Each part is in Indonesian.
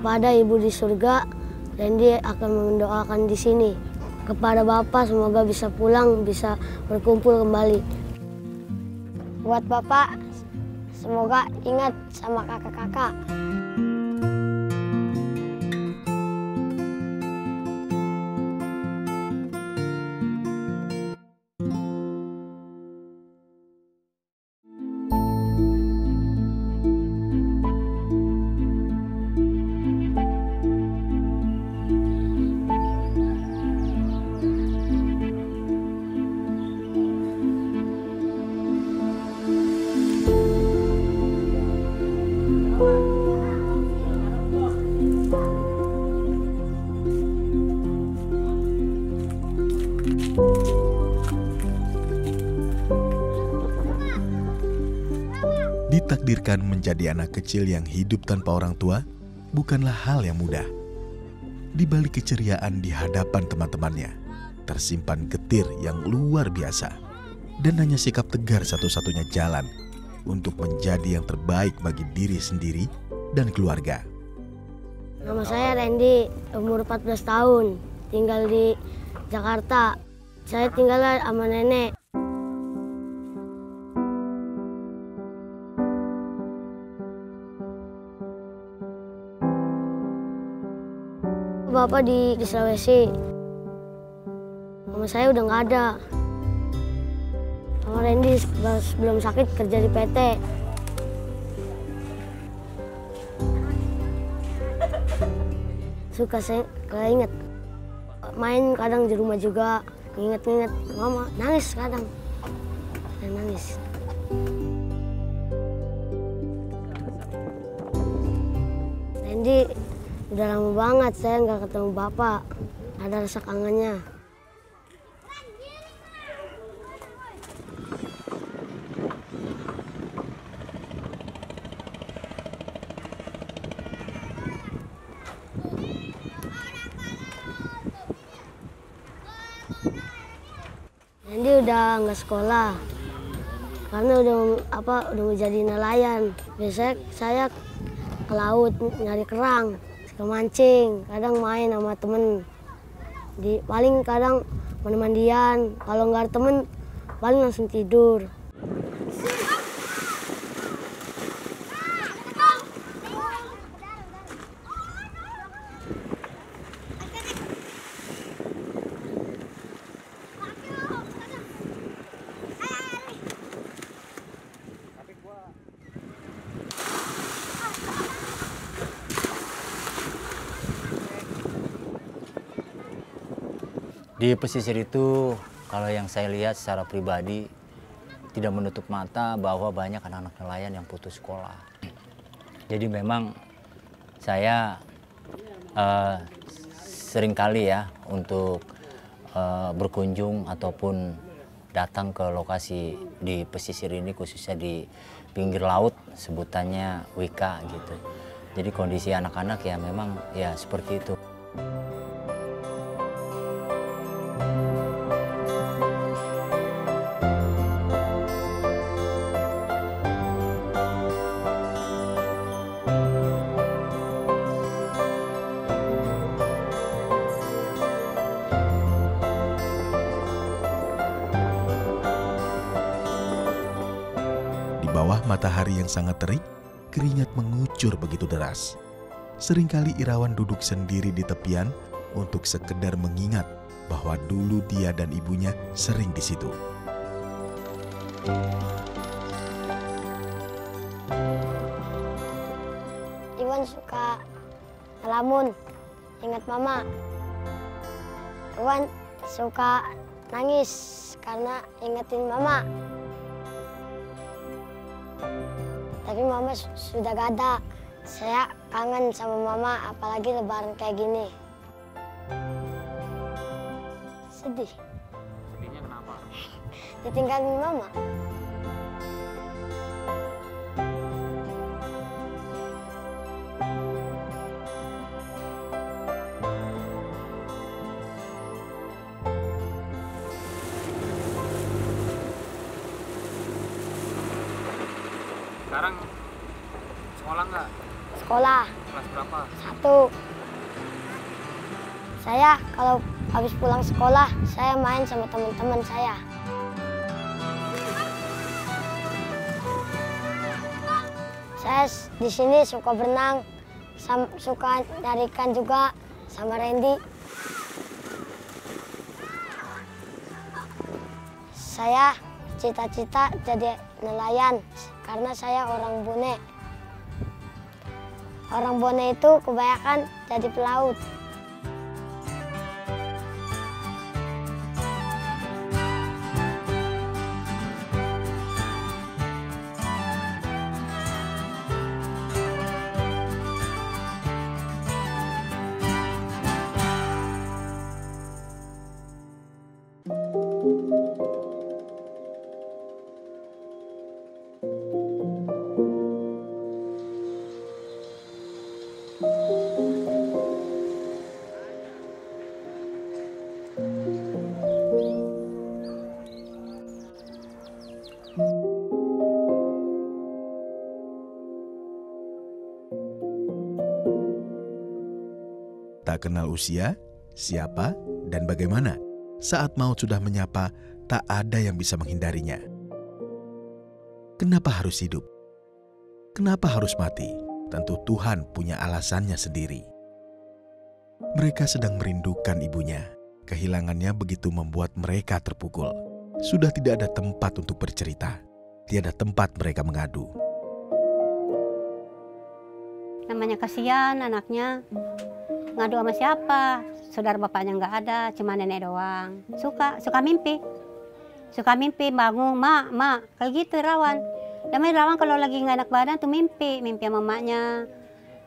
Kepada Ibu di surga, Randy akan mendoakan di sini. Kepada Bapak semoga bisa pulang, bisa berkumpul kembali. Buat Bapak, semoga ingat sama kakak-kakak. Ditakdirkan menjadi anak kecil yang hidup tanpa orang tua bukanlah hal yang mudah. Di balik keceriaan di hadapan teman-temannya, tersimpan getir yang luar biasa. Dan hanya sikap tegar satu-satunya jalan untuk menjadi yang terbaik bagi diri sendiri dan keluarga. Nama saya Randy, umur 14 tahun, tinggal di Jakarta. Saya tinggal sama nenek. Bapak di Sulawesi. Mama saya udah nggak ada. Mama Randy sebelum sakit kerja di PT. Suka saya kalau inget. Main kadang di rumah juga, inget-inget mama, nangis kadang. Saya nangis. Randy, udah lama banget saya nggak ketemu Bapak. Ada rasa kangennya. Randy udah nggak sekolah karena udah mau jadi nelayan. Biasanya saya ke laut nyari kerang, suka mancing, kadang main sama temen. Paling kadang mandi-mandian, kalau nggak ada temen paling langsung tidur. Di pesisir itu, kalau yang saya lihat secara pribadi, tidak menutup mata bahwa banyak anak-anak nelayan yang putus sekolah. Jadi memang saya seringkali ya untuk berkunjung ataupun datang ke lokasi di pesisir ini, khususnya di pinggir laut, sebutannya Wika gitu. Jadi kondisi anak-anak ya memang ya seperti itu. Di bawah matahari yang sangat terik, keringat mengucur begitu deras. Seringkali Irawan duduk sendiri di tepian untuk sekedar mengingat bahwa dulu dia dan ibunya sering di situ. Iwan suka ngelamun, ingat mama. Iwan suka nangis karena ingetin mama. Tapi mama sudah gak ada. Saya kangen sama mama, apalagi lebaran kayak gini. Sedih. Sedihnya kenapa? Ditinggalin mama. Sekarang sekolah nggak? sekolah. Kelas berapa? 1. Saya kalau habis pulang sekolah, saya main sama teman-teman saya. Saya di sini suka berenang, suka nyari ikan juga sama Randy. Saya cita-cita jadi nelayan karena saya orang Bone. Orang Bone itu kebanyakan jadi pelaut. Tak kenal usia, siapa, dan bagaimana. Saat maut sudah menyapa, tak ada yang bisa menghindarinya. Kenapa harus hidup? Kenapa harus mati? Tentu Tuhan punya alasannya sendiri. Mereka sedang merindukan ibunya. Kehilangannya begitu membuat mereka terpukul. Sudah tidak ada tempat untuk bercerita. Tiada tempat mereka mengadu. Namanya kasihan anaknya. Ngadu sama siapa? Saudara bapaknya nggak ada, cuma nenek doang. Suka mimpi. Suka mimpi bangun, mak, kayak gitu Rawan. Namanya Rawan kalau lagi nggak enak badan tuh mimpi sama emaknya.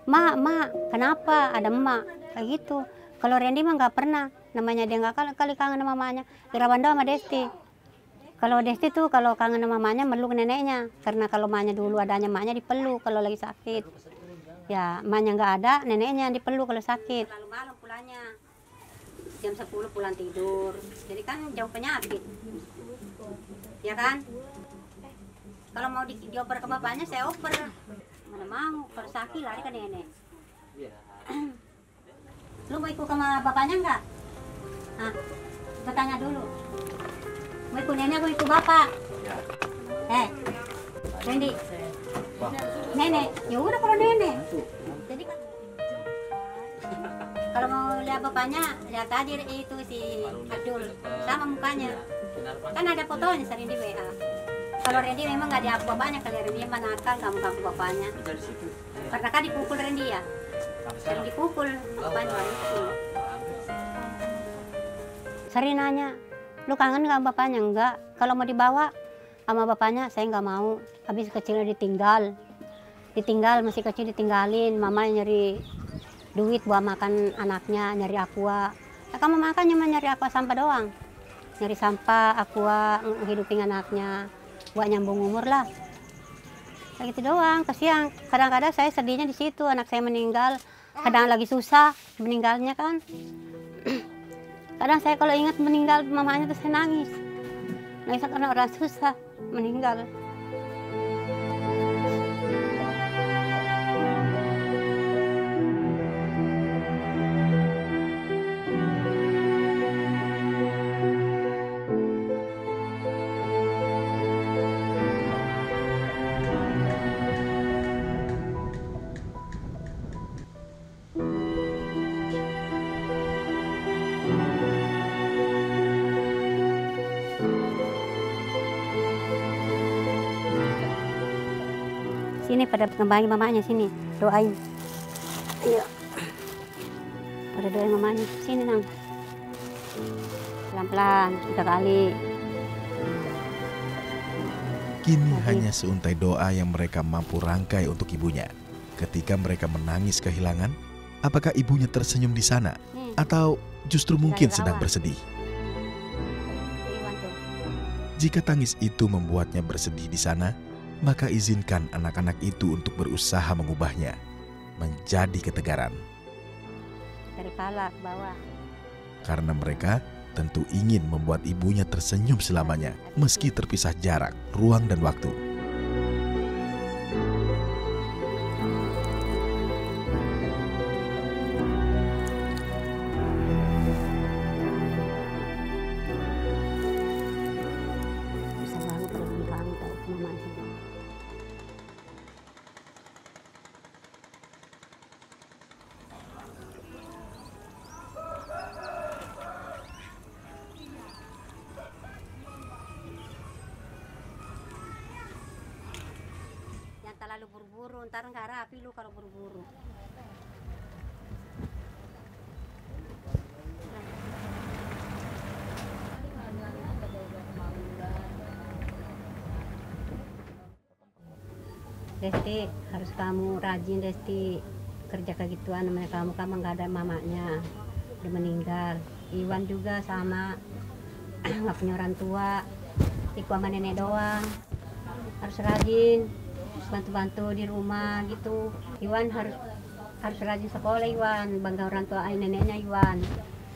Mak, kenapa? Ada emak, kayak gitu. Kalau Randy mah nggak pernah. Namanya dia nggak kali kangen sama mamanya. Rawan doang sama Desti. Kalau Desti tuh kalau kangen sama mamanya meluk neneknya. Karena kalau mamanya dulu adanya mamanya dipeluk kalau lagi sakit. Ya, emaknya nggak ada, neneknya yang dipeluk kalau sakit. Lalu malam pulangnya, jam 10 pulang tidur. Jadi kan jauh penyakit, ya kan? Kalau mau dioper ke bapaknya, saya oper. Mana mau, kalau sakit lari ke nenek. Lu mau ikut sama bapaknya nggak? Hah, kita tanya dulu. Mau ikut nenek, mau ikut bapak? Randy. Nenek, ya udah kalau nenek. Jadi kan kalau mau lihat bapaknya, lihat aja itu si Abdul sama mukanya. Kan ada fotonya sering di WA. Kalau Randy memang nggak diaku bapaknya, kalau Randy emang nakal kamu ngaku bapaknya. Karena kan dipukul Randy ya. Sering dipukul, bapaknya dipukul. Sering nanya, lu kangen nggak bapaknya? Enggak. Kalau mau dibawa sama bapaknya, saya nggak mau. Habis kecilnya ditinggal, masih kecil ditinggalin. Mama nyari duit buat makan anaknya, nyari aqua. Ya, kamu makan cuma nyari aqua sampah doang. Nyari sampah, aqua, ngehidupin anaknya, buat nyambung umur lah. Kayak gitu doang, kasihan. Kadang-kadang saya sedihnya di situ, anak saya meninggal. Kadang lagi susah meninggalnya kan. Kadang saya kalau ingat meninggal mamanya tuh saya nangis. Nangis karena orang susah meninggal. Sini pada kembali mamanya sini, doain. Iya. Pada doain mamanya. Sini nang. Pelan-pelan 3 kali. Kini hanya seuntai doa yang mereka mampu rangkai untuk ibunya. Ketika mereka menangis kehilangan, apakah ibunya tersenyum di sana? Atau justru mungkin sedang bersedih? Jika tangis itu membuatnya bersedih di sana, maka izinkan anak-anak itu untuk berusaha mengubahnya menjadi ketegaran. Dari kepala ke bawah. Karena mereka tentu ingin membuat ibunya tersenyum selamanya, meski terpisah jarak, ruang, dan waktu. buru-buru, ntar nggak rapi lu kalau buru-buru. Desti, harus kamu rajin Desti, kerja kayak gituan namanya kamu nggak ada mamanya, udah meninggal. Iwan juga sama, nggak punya orang tua, Iku sama nenek doang. Harus rajin, bantu-bantu di rumah gitu. Iwan harus rajin sekolah Iwan, bangga orang tua neneknya Iwan.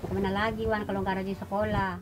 Mau kemana lagi Iwan kalau nggak rajin sekolah?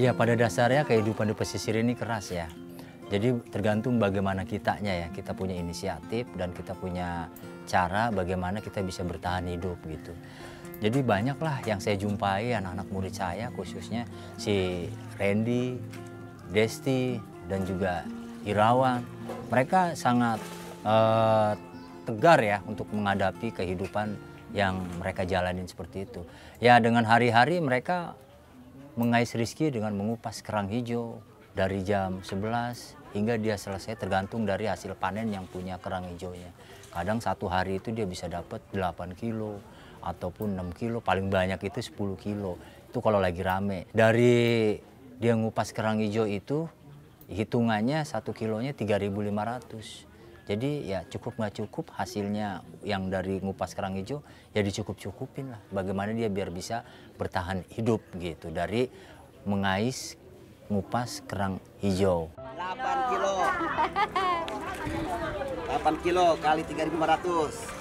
Ya, pada dasarnya kehidupan di pesisir ini keras ya. Jadi tergantung bagaimana kitanya ya. Kita punya inisiatif dan kita punya cara bagaimana kita bisa bertahan hidup gitu. Jadi banyaklah yang saya jumpai anak-anak murid saya, khususnya si Randy, Desti, dan juga Irawan. Mereka sangat tegar ya untuk menghadapi kehidupan yang mereka jalanin seperti itu. Ya, dengan hari-hari mereka mengais rezeki dengan mengupas kerang hijau dari jam 11 hingga dia selesai, tergantung dari hasil panen yang punya kerang hijaunya. Kadang satu hari itu dia bisa dapat 8 kilo ataupun 6 kilo, paling banyak itu 10 kilo. Itu kalau lagi rame. Dari dia ngupas kerang hijau itu hitungannya 1 kilonya 3.500. Jadi ya cukup nggak cukup hasilnya yang dari ngupas kerang hijau ya dicukup-cukupin lah. Bagaimana dia biar bisa bertahan hidup gitu dari mengais ngupas kerang hijau. 8 kilo. 8 kilo kali 3.500.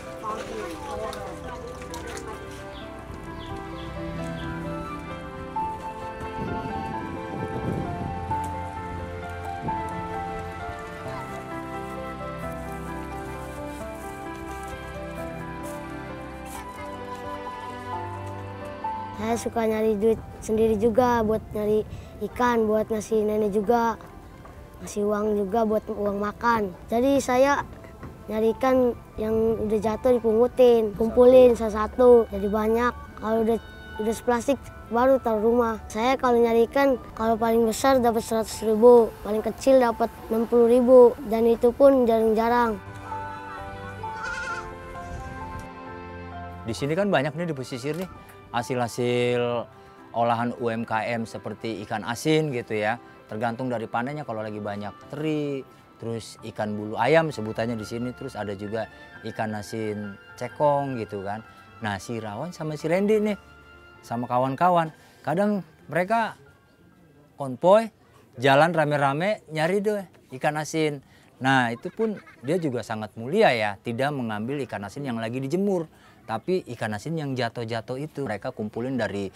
Saya suka nyari duit sendiri juga buat nyari ikan, buat ngasih nenek juga. Ngasih uang juga buat uang makan. Jadi saya nyari ikan yang udah jatuh dipungutin, kumpulin satu-satu. Jadi banyak. Kalau udah seplastik baru taruh rumah. Saya kalau nyari ikan, kalau paling besar dapat 100.000, paling kecil dapat 60.000, dan itu pun jarang-jarang. Di sini kan banyak nih di pesisir nih hasil-hasil olahan UMKM seperti ikan asin gitu ya. Tergantung dari panennya, kalau lagi banyak teri, terus ikan bulu ayam sebutannya di sini, terus ada juga ikan asin cekong gitu kan. Nah, si Irawan sama si Randy nih sama kawan-kawan, kadang mereka konvoy jalan rame-rame nyari deh ikan asin. Nah, itu pun dia juga sangat mulia ya, tidak mengambil ikan asin yang lagi dijemur, tapi ikan asin yang jatuh-jatuh itu mereka kumpulin dari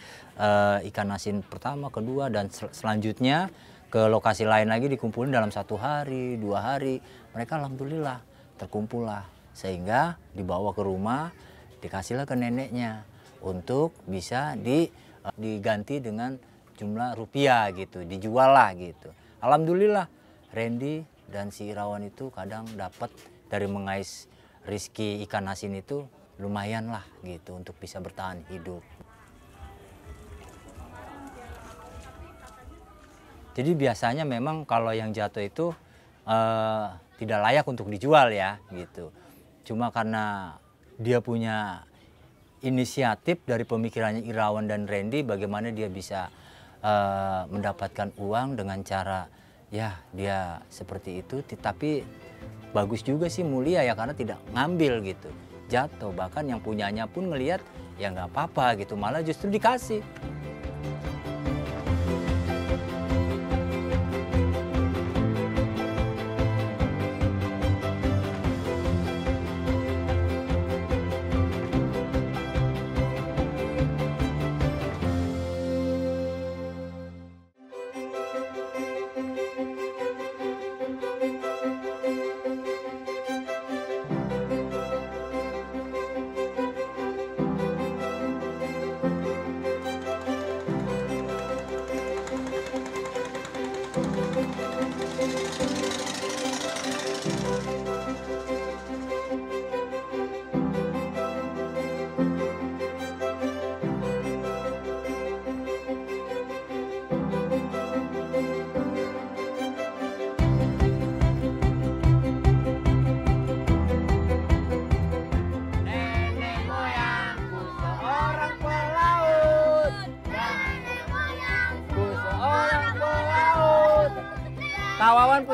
ikan asin pertama, kedua, dan selanjutnya ke lokasi lain lagi dikumpulin dalam 1 hari, 2 hari. Mereka alhamdulillah terkumpul lah, sehingga dibawa ke rumah, dikasihlah ke neneknya untuk bisa diganti dengan jumlah rupiah gitu, dijual lah gitu. Alhamdulillah Randy dan si Irawan itu kadang dapat dari mengais rezeki ikan asin itu lumayan lah gitu untuk bisa bertahan hidup. Jadi biasanya memang kalau yang jatuh itu tidak layak untuk dijual ya gitu. Cuma karena dia punya inisiatif dari pemikirannya Irawan dan Randy, bagaimana dia bisa mendapatkan uang dengan cara ya dia seperti itu, tapi bagus juga sih, mulia ya, karena tidak ngambil gitu. Jatuh, bahkan yang punyanya pun ngelihat ya nggak apa-apa gitu, malah justru dikasih.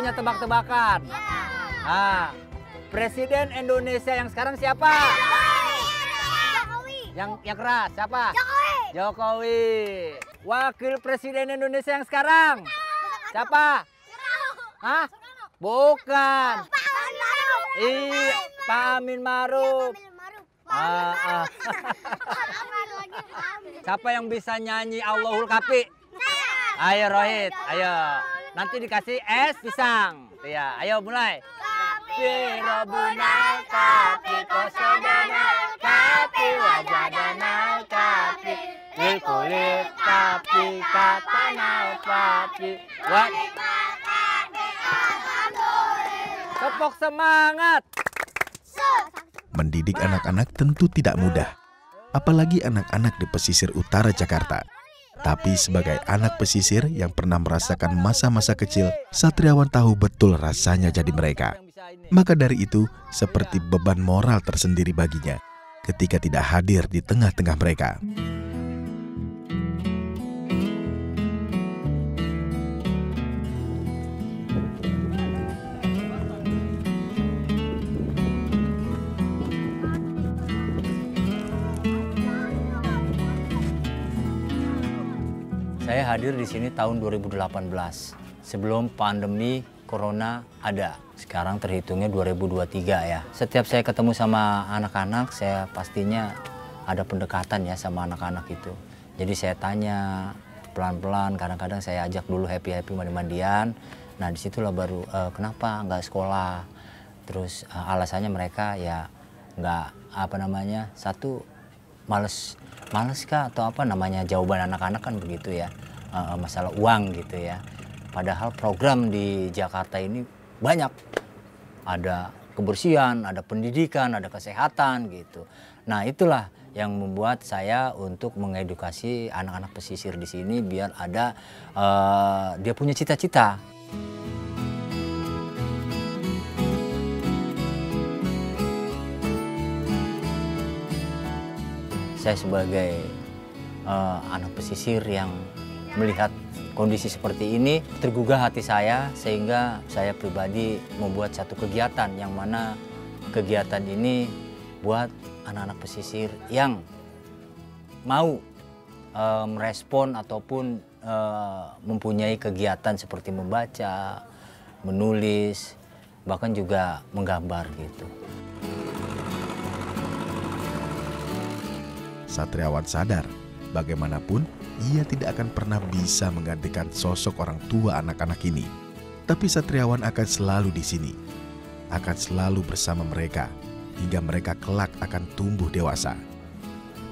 punya tebak-tebakan? Ah, Presiden Indonesia yang sekarang siapa? Yang keras siapa? Jokowi. Wakil Presiden Indonesia yang sekarang siapa? Hah? Bukan. Iya, Pak Amin Ma'ruf. Siapa yang bisa nyanyi Allahul Kafi? Ayo Rohid, ayo. Nanti dikasih es pisang. Ya, ayo mulai. Kapi Robuna, kapi kosodana, kapi wajadana, kapi kulit, kapi katana, kapi wat. Tepuk semangat. Mendidik anak-anak tentu tidak mudah, apalagi anak-anak di pesisir utara Jakarta. Tapi sebagai anak pesisir yang pernah merasakan masa-masa kecil, Satriawan tahu betul rasanya jadi mereka. Maka dari itu, seperti beban moral tersendiri baginya ketika tidak hadir di tengah-tengah mereka. Saya hadir di sini tahun 2018, sebelum pandemi Corona ada. Sekarang terhitungnya 2023 ya. Setiap saya ketemu sama anak-anak, saya pastinya ada pendekatan ya sama anak-anak itu. Jadi saya tanya pelan-pelan, kadang-kadang saya ajak dulu happy-happy mandi-mandian. Nah disitulah baru kenapa nggak sekolah. Terus alasannya mereka ya nggak satu males kah atau apa namanya, jawaban anak-anak kan begitu ya, masalah uang gitu ya. Padahal program di Jakarta ini banyak, ada kebersihan, ada pendidikan, ada kesehatan gitu. Nah itulah yang membuat saya untuk mengedukasi anak-anak pesisir di sini biar ada dia punya cita-cita. Saya sebagai anak pesisir yang melihat kondisi seperti ini, tergugah hati saya sehingga saya pribadi membuat satu kegiatan yang mana kegiatan ini buat anak-anak pesisir yang mau merespon ataupun mempunyai kegiatan seperti membaca, menulis, bahkan juga menggambar gitu. Satriawan sadar, bagaimanapun ia tidak akan pernah bisa menggantikan sosok orang tua anak-anak ini. Tapi Satriawan akan selalu di sini, akan selalu bersama mereka, hingga mereka kelak akan tumbuh dewasa.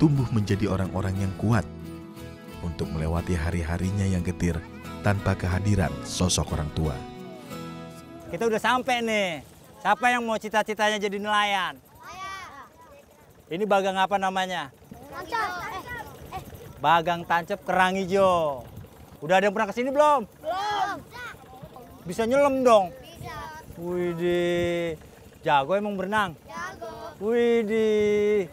Tumbuh menjadi orang-orang yang kuat, untuk melewati hari-harinya yang getir tanpa kehadiran sosok orang tua. Kita udah sampai nih. Siapa yang mau cita-citanya jadi nelayan? Ini bagang apa namanya? Bagang tancap kerang hijau. Udah ada yang pernah kesini belum? Belum. Bisa nyelam dong? Bisa. Widih. Jago emang berenang? Jago. Widih.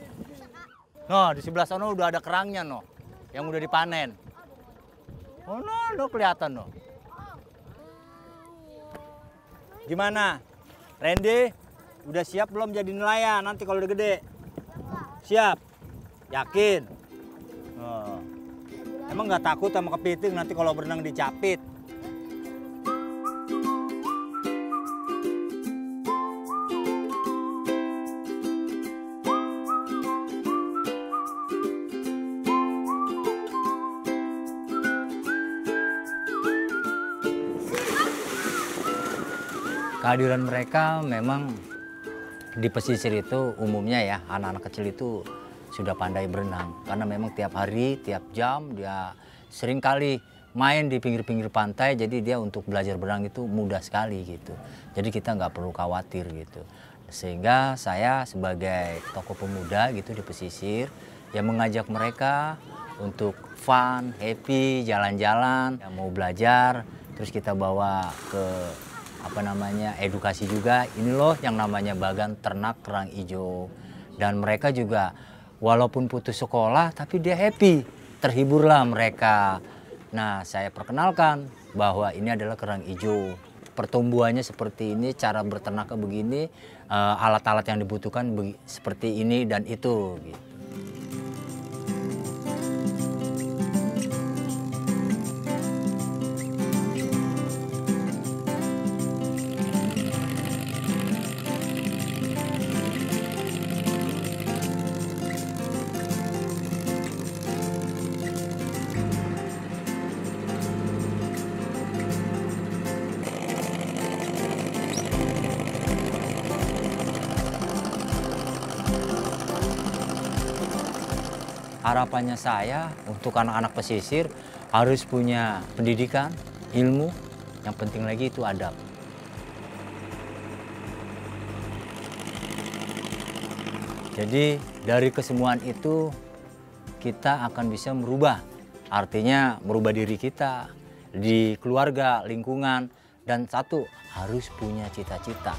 Nah, di sebelah sana udah ada kerangnya no, yang udah dipanen. Oh no, kelihatan no. Gimana? Randy, udah siap belum jadi nelayan nanti kalau udah gede? Siap? Yakin? Oh. Emang nggak takut sama kepiting nanti kalau berenang dicapit? Kehadiran mereka memang di pesisir itu umumnya ya, anak-anak kecil itu sudah pandai berenang. Karena memang tiap hari, tiap jam dia sering kali main di pinggir-pinggir pantai, jadi dia untuk belajar berenang itu mudah sekali gitu. Jadi kita nggak perlu khawatir gitu. Sehingga saya sebagai tokoh pemuda gitu di pesisir, ya mengajak mereka untuk fun, happy, jalan-jalan, ya mau belajar, terus kita bawa ke edukasi juga. Ini loh yang namanya bagan ternak kerang hijau. Dan mereka juga walaupun putus sekolah tapi dia happy, terhiburlah mereka. Nah saya perkenalkan bahwa ini adalah kerang hijau. pertumbuhannya seperti ini, cara berternaknya begini, alat-alat yang dibutuhkan seperti ini dan itu gitu. Harapannya saya untuk anak-anak pesisir harus punya pendidikan, ilmu, yang penting lagi itu adab. Jadi dari kesemuaan itu kita akan bisa merubah, artinya merubah diri kita, di keluarga, lingkungan, dan satu harus punya cita-cita.